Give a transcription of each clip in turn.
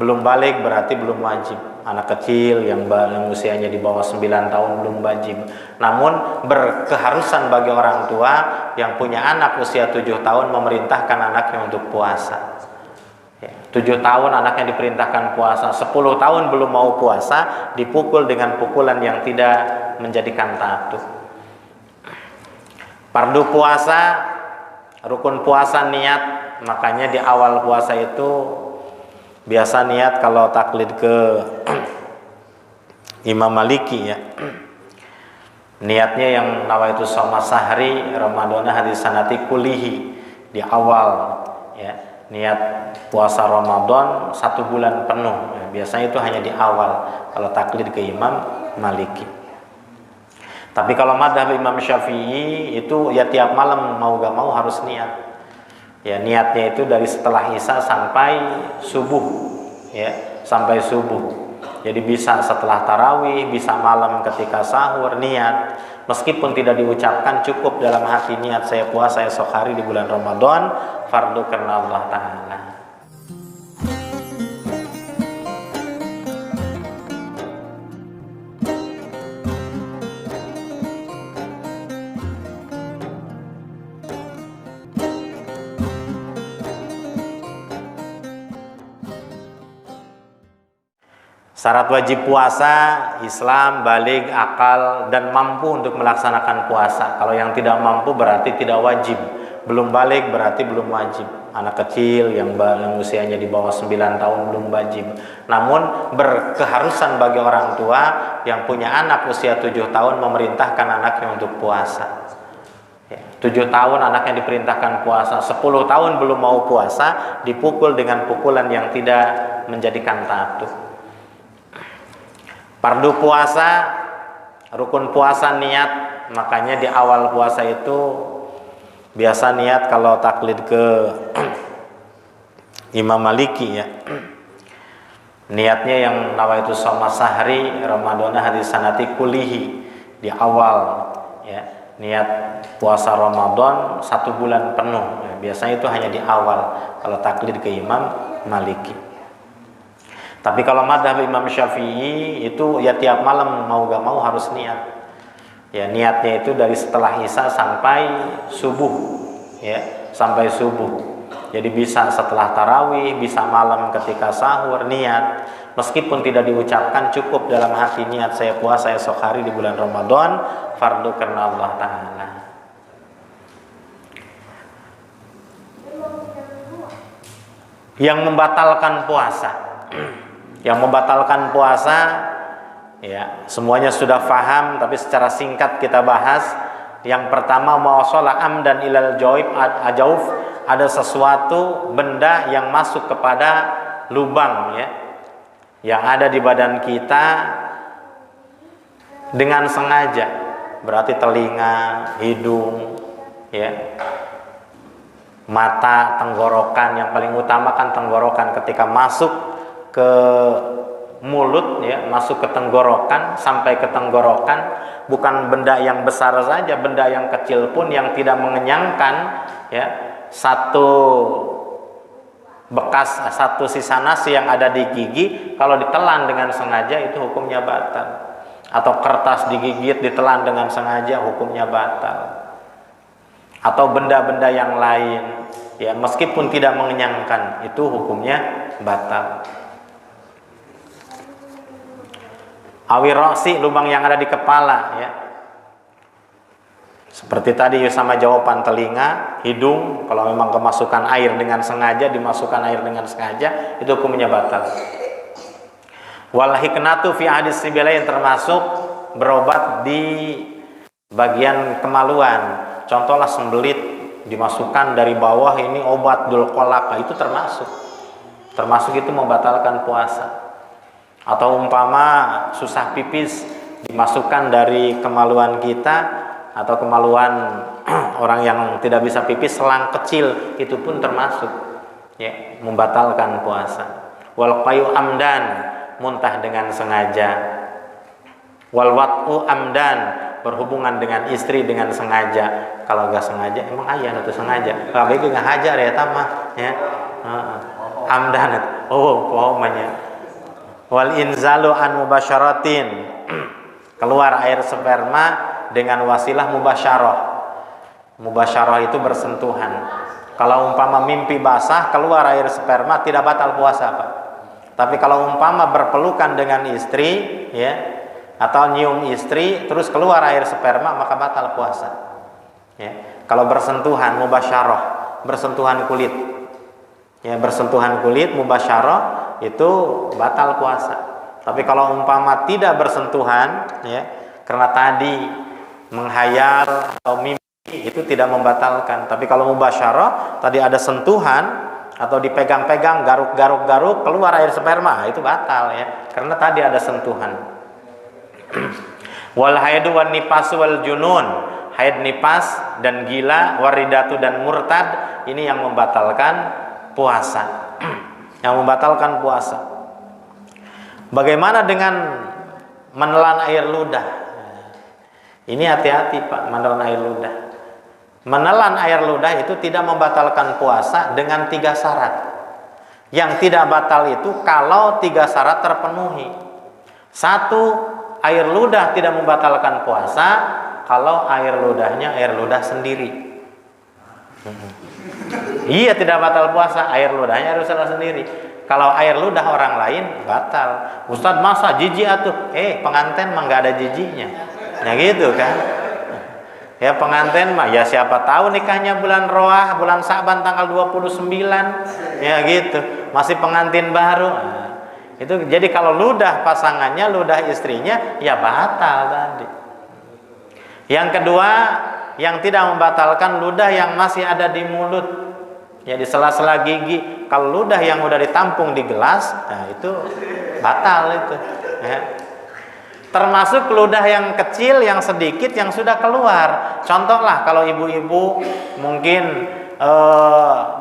belum balik berarti belum wajib. Anak kecil yang usianya di bawah 9 tahun belum wajib. Namun berkeharusan bagi orang tua yang punya anak usia 7 tahun memerintahkan anaknya untuk puasa. 7 tahun anaknya diperintahkan puasa, 10 tahun belum mau puasa, dipukul dengan pukulan yang tidak menjadikan tatu. Fardu puasa, rukun puasa niat, makanya di awal puasa itu biasa niat kalau taklid ke Imam Maliki ya. Niatnya yang nawaitu shoma sahri Ramadana hadis sanati kulihi di awal ya. Niat puasa Ramadan 1 bulan penuh ya. Biasanya itu hanya di awal kalau taklid ke Imam Maliki. Tapi kalau madhab Imam Syafi'i itu ya tiap malam mau gak mau harus niat. Ya niatnya itu dari setelah Isya sampai subuh ya, sampai subuh. Jadi bisa setelah tarawih, bisa malam ketika sahur niat. Meskipun tidak diucapkan, cukup dalam hati niat saya puasa esok hari di bulan Ramadan, fardu karena Allah Ta'ala. Syarat wajib puasa, Islam, baligh, akal, dan mampu untuk melaksanakan puasa. Kalau yang tidak mampu berarti tidak wajib. Belum baligh berarti belum wajib. Anak kecil yang usianya di bawah 9 tahun belum wajib. Namun berkeharusan bagi orang tua yang punya anak usia 7 tahun memerintahkan anaknya untuk puasa. 7 tahun anaknya diperintahkan puasa, 10 tahun belum mau puasa, dipukul dengan pukulan yang tidak menjadikan tatu. Fardu puasa, rukun puasa niat, makanya di awal puasa itu biasa niat kalau taklid ke Imam Maliki ya. Niatnya yang nawaitu shoma sahri Ramadana hadis sanati kulihi di awal ya. Niat puasa Ramadan 1 bulan penuh ya. Biasanya itu hanya di awal kalau taklid ke Imam Maliki. Tapi kalau madhab Imam Syafi'i itu ya tiap malam mau gak mau harus niat. Ya niatnya itu dari setelah Isya sampai subuh ya, sampai subuh. Jadi bisa setelah tarawih, bisa malam ketika sahur niat. Meskipun tidak diucapkan, cukup dalam hati niat saya puasa esok hari di bulan Ramadan, fardu karena Allah Ta'ala. Yang membatalkan puasa. Yang membatalkan puasa ya, semuanya sudah paham, tapi secara singkat kita bahas. Yang pertama, mawasala amdan ilal jauf, ada sesuatu benda yang masuk kepada lubang ya, yang ada di badan kita dengan sengaja. Berarti telinga, hidung ya, mata, tenggorokan. Yang paling utama kan tenggorokan, ketika masuk ke mulut ya, masuk ke tenggorokan, sampai ke tenggorokan, bukan benda yang besar saja, benda yang kecil pun yang tidak mengenyangkan ya, satu bekas, satu sisa nasi yang ada di gigi, kalau ditelan dengan sengaja itu hukumnya batal. Atau kertas digigit ditelan dengan sengaja, hukumnya batal. Atau benda-benda yang lain ya, meskipun tidak mengenyangkan, itu hukumnya batal. Awirosi, lubang yang ada di kepala ya, seperti tadi sama jawaban telinga, hidung, kalau memang kemasukan air dengan sengaja, dimasukkan air dengan sengaja, itu hukumnya batal. Wal hiknatu fi hadis sibilain, termasuk berobat di bagian kemaluan. Contohlah sembelit, dimasukkan dari bawah, ini obat dulkolaka, itu termasuk itu membatalkan puasa. Atau umpama susah pipis, dimasukkan dari kemaluan kita atau kemaluan orang yang tidak bisa pipis, selang kecil, itu pun termasuk ya, membatalkan puasa. Wal qayu amdan, muntah dengan sengaja. Wal wat'u amdan, berhubungan dengan istri dengan sengaja. Kalau nggak sengaja, emang ayah itu sengaja. Kalau nggak hajar ya tamah ya. Amdan Oh, pohonnya. Wal inzalu an mubasyaratin. Keluar air sperma dengan wasilah mubasyarah. Mubasyarah itu bersentuhan. Kalau umpama mimpi basah keluar air sperma tidak batal puasa, Pak. Tapi kalau umpama berpelukan dengan istri, ya, atau nyium istri terus keluar air sperma maka batal puasa. Ya. Kalau bersentuhan mubasyarah, bersentuhan kulit. Ya, bersentuhan kulit mubasyarah itu batal puasa. Tapi kalau umpama tidak bersentuhan, ya, karena tadi menghayal atau mimpi itu tidak membatalkan. Tapi kalau mubasyarah tadi ada sentuhan atau dipegang-pegang, garuk-garuk keluar air sperma, itu batal, ya, karena tadi ada sentuhan. Wal haidu wan nipasu wal junun, haid, nipas dan gila, waridatu dan murtad, ini yang membatalkan puasa. Yang membatalkan puasa. Bagaimana dengan menelan air ludah? Ini hati-hati, Pak, menelan air ludah. Menelan air ludah itu tidak membatalkan puasa dengan 3 syarat. Yang tidak batal itu kalau 3 syarat terpenuhi. 1, air ludah tidak membatalkan puasa kalau air ludahnya air ludah sendiri. Iya, tidak batal puasa, air ludahnya air ludah sendiri. Kalau air ludah orang lain batal. Ustadz, masa jijik atuh? Pengantin mah nggak ada jijiknya. Nah gitu kan. Ya pengantin mah ya siapa tahu nikahnya bulan Roah, bulan Sa'ban tanggal 29. Ya gitu. Masih pengantin baru. Nah, itu jadi kalau ludah pasangannya, ludah istrinya ya batal tadi. Yang kedua, yang tidak membatalkan ludah yang masih ada di mulut. Ya di sela-sela gigi. Kalau ludah yang udah ditampung di gelas, nah itu batal itu. Ya. Termasuk ludah yang kecil, yang sedikit, yang sudah keluar. Contoh lah kalau ibu-ibu mungkin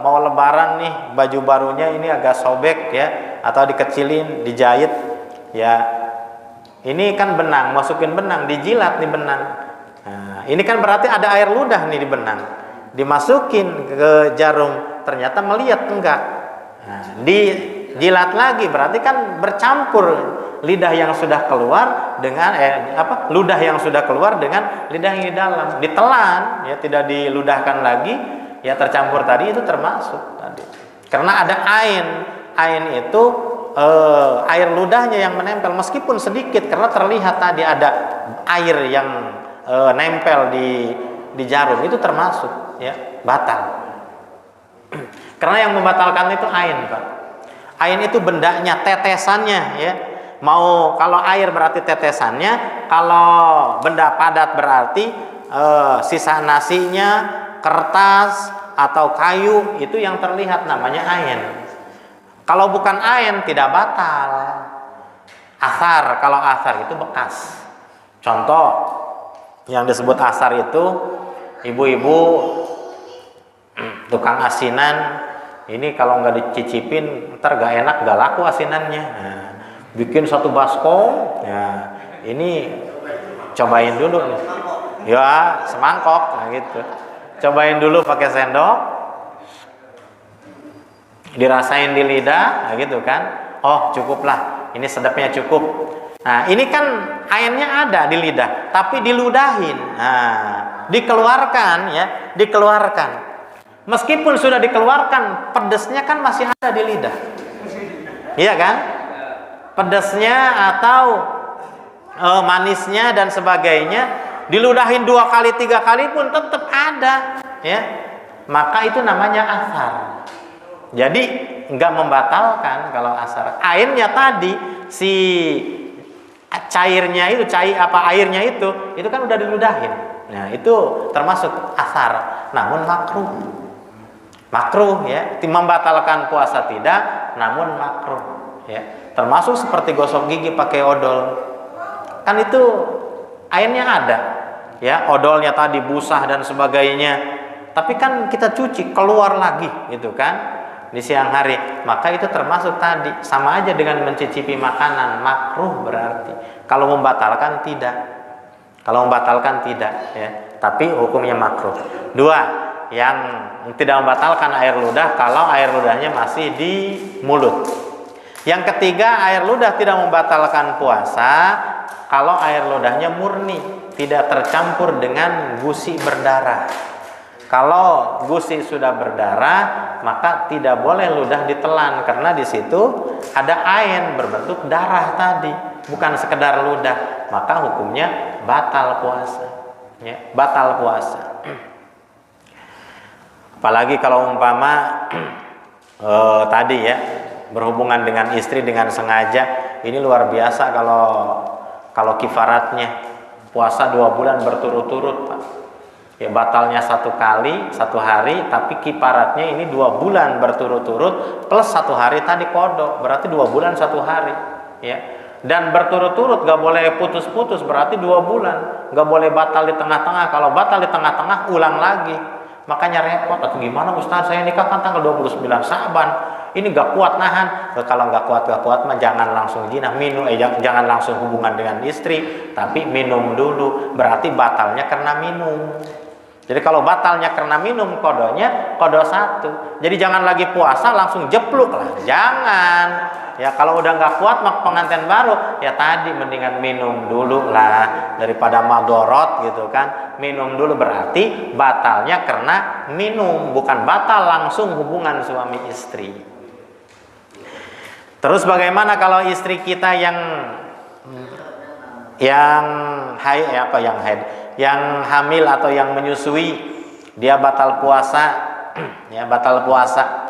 mau lebaran nih, baju barunya ini agak sobek, ya, atau dikecilin, dijahit, ya. Ini kan benang, masukin benang, dijilat nih benang. Nah, ini kan berarti ada air ludah nih di benang. Dimasukin ke jarum, ternyata melihat enggak. Nah, dijilat lagi, berarti kan bercampur lidah yang sudah keluar dengan ludah yang sudah keluar dengan lidah yang di dalam. Ditelan, ya, tidak diludahkan lagi, ya, tercampur tadi itu termasuk tadi. Karena ada ain itu air ludahnya yang menempel meskipun sedikit, karena terlihat tadi ada air yang nempel di jarum, itu termasuk, ya, batal. Karena yang membatalkan itu ain, Pak. Ain itu bendanya, tetesannya, ya. Mau kalau air berarti tetesannya, kalau benda padat berarti sisa nasinya, kertas atau kayu, itu yang terlihat namanya ain. Kalau bukan ain tidak batal. Asar, kalau asar itu bekas. Contoh yang disebut asar itu ibu-ibu tukang asinan, ini kalau nggak dicicipin ntar gak enak, gak laku asinannya. Nah, bikin 1 baskom, ya, ini cobain dulu nih, ya, semangkok, nah gitu, cobain dulu pakai sendok, dirasain di lidah, nah gitu kan, oh cukuplah, ini sedapnya cukup. Nah ini kan airnya ada di lidah, tapi diludahin, nah dikeluarkan, ya, dikeluarkan. Meskipun sudah dikeluarkan, pedesnya kan masih ada di lidah, iya kan? Pedasnya atau manisnya dan sebagainya diludahin 2 kali 3 kali pun tetap ada, ya, maka itu namanya asar. Jadi nggak membatalkan kalau asar. Airnya tadi, si cairnya itu, airnya itu kan udah diludahin. Nah itu termasuk asar, namun makruh, ya, membatalkan puasa tidak, namun makruh, ya. Termasuk seperti gosok gigi pakai odol, kan itu airnya ada, ya, odolnya tadi busah dan sebagainya, tapi kan kita cuci keluar lagi gitu kan di siang hari, maka itu termasuk tadi, sama aja dengan mencicipi makanan, makruh berarti. Kalau membatalkan tidak, ya, tapi hukumnya makruh. 2, yang tidak membatalkan air ludah kalau air ludahnya masih di mulut. Yang ketiga, air ludah tidak membatalkan puasa kalau air ludahnya murni, tidak tercampur dengan gusi berdarah. Kalau gusi sudah berdarah, maka tidak boleh ludah ditelan karena di situ ada air berbentuk darah tadi, bukan sekedar ludah. Maka hukumnya batal puasa. Ya, batal puasa. Apalagi kalau umpama tadi ya, berhubungan dengan istri dengan sengaja, ini luar biasa kalau kifaratnya puasa 2 bulan berturut-turut, Pak. Ya batalnya 1 kali 1 hari, tapi kifaratnya ini 2 bulan berturut-turut plus 1 hari tadi kodok, berarti 2 bulan 1 hari, ya. Dan berturut-turut gak boleh putus-putus, berarti 2 bulan, gak boleh batal di tengah-tengah. Kalau batal di tengah-tengah ulang lagi, makanya repot. Atau gimana Ustaz, saya nikah kan tanggal 29 Sa'ban, ini gak kuat nahan. Kalau gak kuat mah jangan langsung jinah, minum, jangan langsung hubungan dengan istri, tapi minum dulu, berarti batalnya karena minum. Jadi kalau batalnya karena minum, kodonya kodo 1. Jadi jangan lagi puasa langsung jepluk lah, jangan. Ya kalau udah nggak kuat mak pengantin baru, ya tadi mendingan minum dulu lah daripada madorot gitu kan. Minum dulu, berarti batalnya karena minum, bukan batal langsung hubungan suami istri. Terus bagaimana kalau istri kita yang hamil atau yang menyusui, dia batal puasa, ya batal puasa.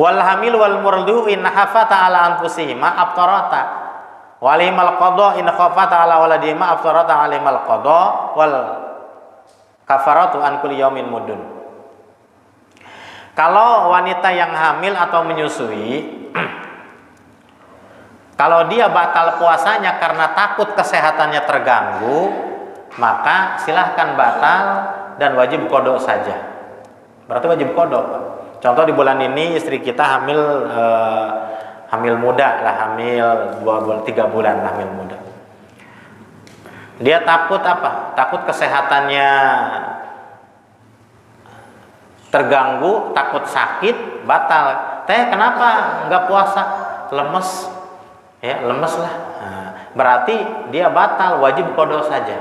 Wal hamil wal murdu in hafata ala anfusihima aftarata walimal qada in khafata ala waladihima aftarata alimal qada wal kafaratu an kulli yaumin mudun. Kalau wanita yang hamil atau menyusui, kalau dia batal puasanya karena takut kesehatannya terganggu, maka silahkan batal dan wajib qada saja. Berarti wajib qada. Contoh di bulan ini istri kita hamil muda lah, hamil 3 bulan hamil muda. Dia takut apa? Takut kesehatannya terganggu, takut sakit, batal. Teh kenapa nggak puasa? Lemes, ya lemes lah. Nah, berarti dia batal, wajib qada saja.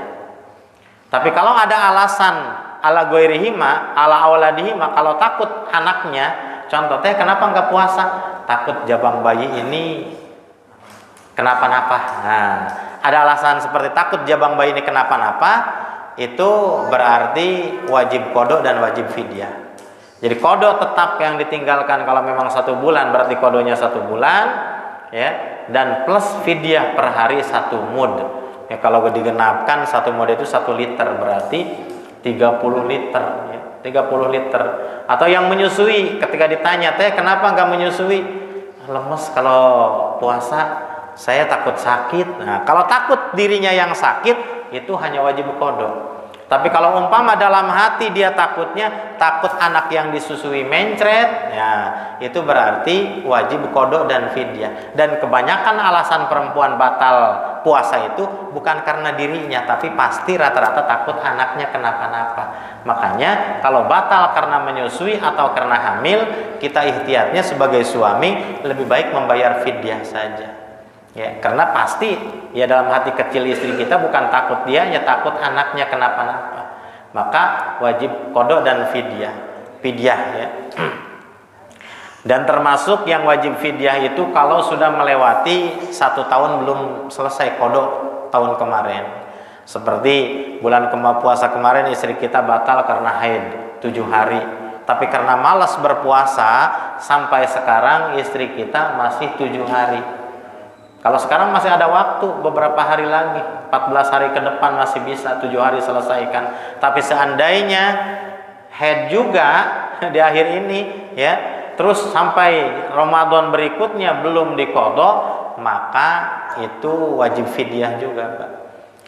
Tapi kalau ada alasan ala goirihima, ala awaladihima, kalau takut anaknya, contoh teh kenapa nggak puasa? Takut jabang bayi ini kenapa-napa. Nah, ada alasan seperti takut jabang bayi ini kenapa-napa, itu berarti wajib qada dan wajib fidyah. Jadi qada tetap yang ditinggalkan kalau memang 1 bulan, berarti qadonya 1 bulan, ya, dan plus fidyah per hari 1 mud. Ya, kalau digenapkan 1 mud itu 1 liter, berarti 30 liter, ya, 30 liter. Atau yang menyusui, ketika ditanya, teh kenapa nggak menyusui? Lemes kalau puasa, saya takut sakit. Nah, kalau takut dirinya yang sakit, itu hanya wajib qada. Tapi kalau umpama dalam hati dia takutnya, takut anak yang disusui mencret, ya itu berarti wajib qada dan fidyah. Dan kebanyakan alasan perempuan batal puasa itu bukan karena dirinya, tapi pasti rata-rata takut anaknya kenapa-napa. Makanya kalau batal karena menyusui atau karena hamil, kita ihtiyatnya sebagai suami lebih baik membayar fidyah saja. Ya, karena pasti ya dalam hati kecil istri kita bukan takut dia, ya takut anaknya kenapa-napa. Maka wajib qada dan fidyah ya. Dan termasuk yang wajib fidyah itu kalau sudah melewati 1 tahun belum selesai qada tahun kemarin. Seperti bulan puasa kemarin istri kita batal karena haid 7 hari. Tapi karena malas berpuasa sampai sekarang istri kita masih 7 hari. Kalau sekarang masih ada waktu beberapa hari lagi, 14 hari ke depan masih bisa 7 hari selesaikan. Tapi seandainya head juga di akhir ini, ya, terus sampai Ramadan berikutnya belum diqada, maka itu wajib fidyah juga, Pak.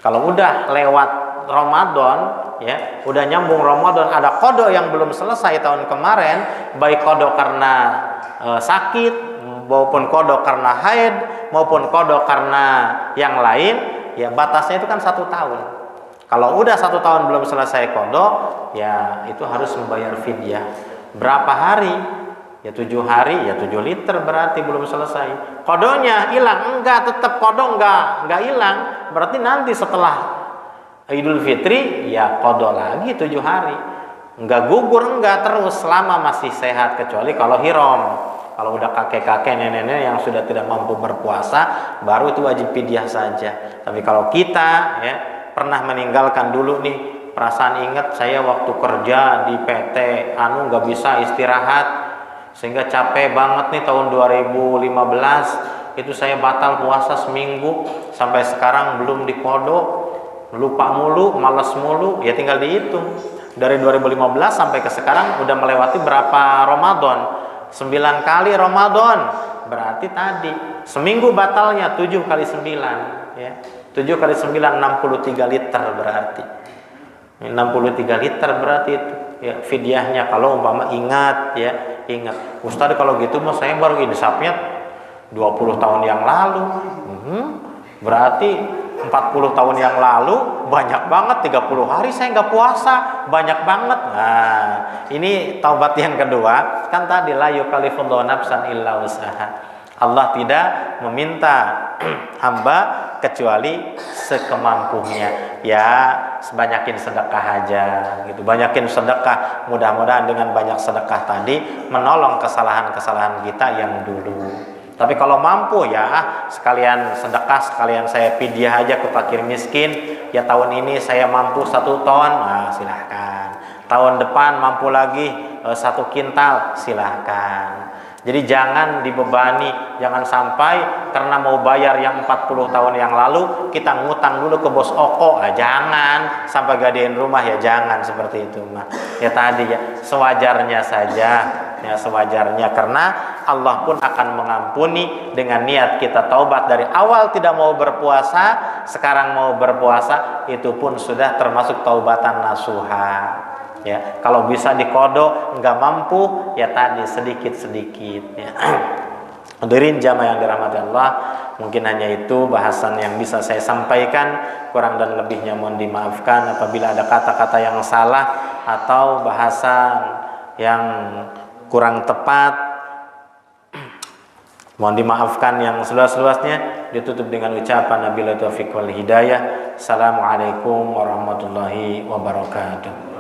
Kalau udah lewat Ramadan, ya, udah nyambung Ramadan, ada qada yang belum selesai tahun kemarin, baik qada karena sakit, maupun qada karena haid, maupun qada karena yang lain, ya batasnya itu kan 1 tahun. Kalau udah 1 tahun belum selesai qada, ya itu harus membayar fidyah. Berapa hari? Ya 7 hari, ya 7 liter berarti belum selesai. Kodonya hilang? Enggak, tetap kodo enggak hilang. Berarti nanti setelah Idul Fitri ya kodo lagi 7 hari. Enggak gugur, enggak, terus selama masih sehat, kecuali kalau hirom. Kalau udah kakek-kakek, nenek-nenek yang sudah tidak mampu berpuasa, baru itu wajib fidyah saja. Tapi kalau kita ya pernah meninggalkan dulu nih, perasaan ingat saya waktu kerja di PT nggak bisa istirahat, sehingga capek banget nih tahun 2015 itu saya batal puasa seminggu, sampai sekarang belum dikodok, lupa mulu, malas mulu, ya tinggal dihitung dari 2015 sampai ke sekarang udah melewati berapa Ramadan? 9 kali Ramadan, berarti tadi seminggu batalnya 7 kali 9 ya. 7 kali 9 63 liter berarti. 63 liter berarti itu ya fidyahnya kalau umpama ingat ya, ingat. Ustaz kalau gitu mah saya baru insafnya 20 tahun yang lalu. Berarti 40 tahun yang lalu banyak banget, 30 hari saya nggak puasa, banyak banget. Nah, ini taubat yang kedua. Kan tadi la yukallifullahu nafsan illa usaha. Allah tidak meminta hamba kecuali sekemampunya. Ya, sebanyakin sedekah aja gitu. Banyakin sedekah. Mudah-mudahan dengan banyak sedekah tadi menolong kesalahan-kesalahan kita yang dulu. Tapi kalau mampu ya sekalian sedekah, sekalian saya fidyah aja ke fakir miskin. Ya tahun ini saya mampu 1 ton, nah silahkan. Tahun depan mampu lagi 1 kintal, silahkan. Jadi jangan dibebani, jangan sampai karena mau bayar yang 40 tahun yang lalu kita ngutang dulu ke bos Oko. Jangan sampai gadein rumah, ya jangan seperti itu mah. Ya tadi ya sewajarnya saja. Ya sewajarnya, karena Allah pun akan mengampuni dengan niat kita taubat dari awal tidak mau berpuasa, sekarang mau berpuasa, itu pun sudah termasuk taubatan nasuha. Ya, kalau bisa dikodok, nggak mampu, ya tadi sedikit-sedikit. Ya. Hadirin jamaah yang dirahmati Allah, mungkin hanya itu bahasan yang bisa saya sampaikan. Kurang dan lebihnya mohon dimaafkan apabila ada kata-kata yang salah atau bahasan yang kurang tepat, mohon dimaafkan yang seluas-luasnya. Ditutup dengan ucapan wabillahi taufiq wal hidayah. Assalamualaikum warahmatullahi wabarakatuh.